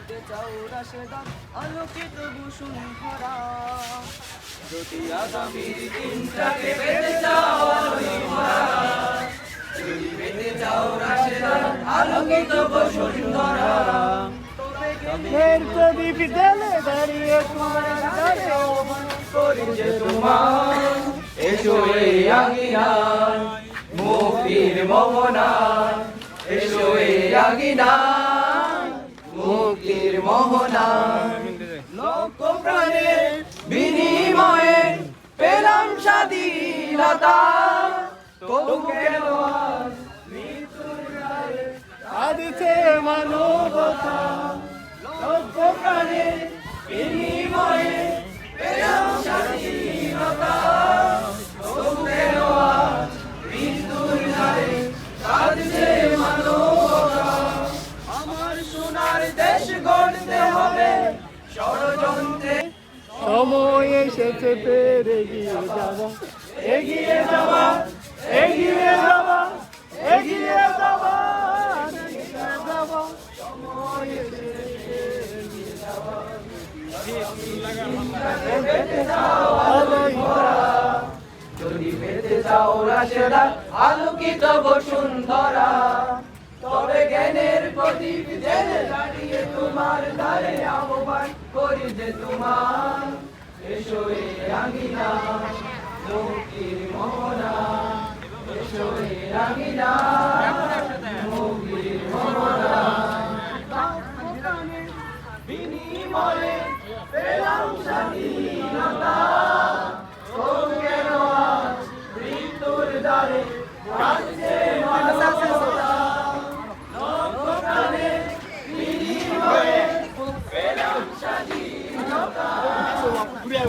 পেতে চাও রাশেদার আলোকিত বসুন্ধরা যদি আগামীর দিনটাকে পেতে চাও আলোয় ভরা যদি পেতে চাও রাশেদার আলোকিত বসুন্ধরা এর প্রদীপ দেলে দাঁড়িয়ে তোমার দ্বারে করি যে তোমার এসো এই আঙিনায় মুক্তির মোহনায় এসো এই আঙিনায় মুক্তির মোহনায় লক্ষ প্রাণের বিনিময়ে পেলাম স্বাধীনতা তবু কেন আজ মৃত্যুর রায়ে কাঁদছে মানবতা লক্ষ প্রাণের বিনিময়ে পেলাম স্বাধীনতা তবু কেন আজ মৃত্যুর রায়ে কাঁদছে মানবতা আমার সোনার দেশ গড়তে হবে ষড়যন্ত্রে সময় এসেছে ফের এগিয়ে যাওয়া এগিয়ে যাওয়া এগিয়ে যাওয়া এগিয়ে যাওয়া এগিয়ে যাওয়া সময় এসেছে এগিয়ে যাওয়া পেতে চাও আলোয় ভরা যদি পেতে চাও রাশেদার আলোকিত বসুন্ধরা তবে জ্ঞানের প্রদীপ জেলে দাঁড়িয়ে তোমার দ্বারে আহ্বান করি যে তোমার এসো এই আঙিনা মুক্তির মোহনা এসো এই আঙিনা মুক্তির মোহনা বিনিময়ে পেলাম স্বাধীনতা তবু কেন আজ মৃত্যুর দ্বারে কাঁদছে মানবতা লক্ষ প্রাণের বিনিময়ে পেলাম স্বাধীনতা ঘুরে